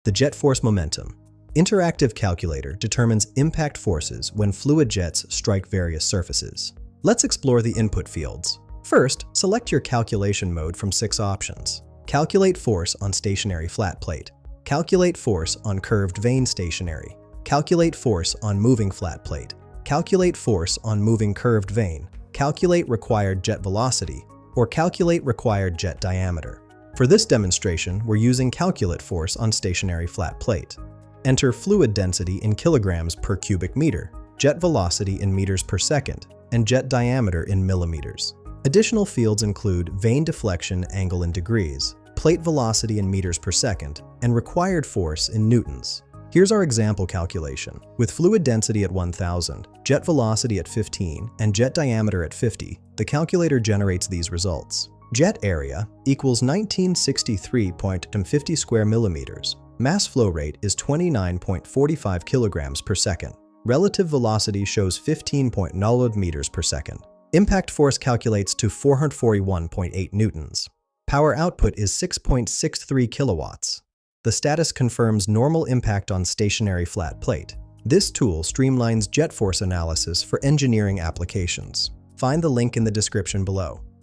The jet force momentum. Interactive calculator determines impact forces when fluid jets strike various surfaces. Let's explore the input fields. First, select your calculation mode from 6 options. Calculate force on stationary flat plate. Calculate force on curved vane stationary. Calculate force on moving flat plate. Calculate force on moving curved vane. Calculate required jet velocity, or calculate required jet diameter. For this demonstration, we're using calculate force on stationary flat plate. Enter fluid density in kilograms per cubic meter, jet velocity in meters per second, and jet diameter in millimeters. Additional fields include vane deflection angle in degrees, plate velocity in meters per second, and required force in newtons. Here's our example calculation. With fluid density at 1000, jet velocity at 15, and jet diameter at 50, the calculator generates these results. Jet area equals 1963.50 square millimeters. Mass flow rate is 29.45 kilograms per second. Relative velocity shows 15.0 meters per second. Impact force calculates to 441.8 newtons. Power output is 6.63 kilowatts. The status confirms normal impact on stationary flat plate. This tool streamlines jet force analysis for engineering applications. Find the link in the description below.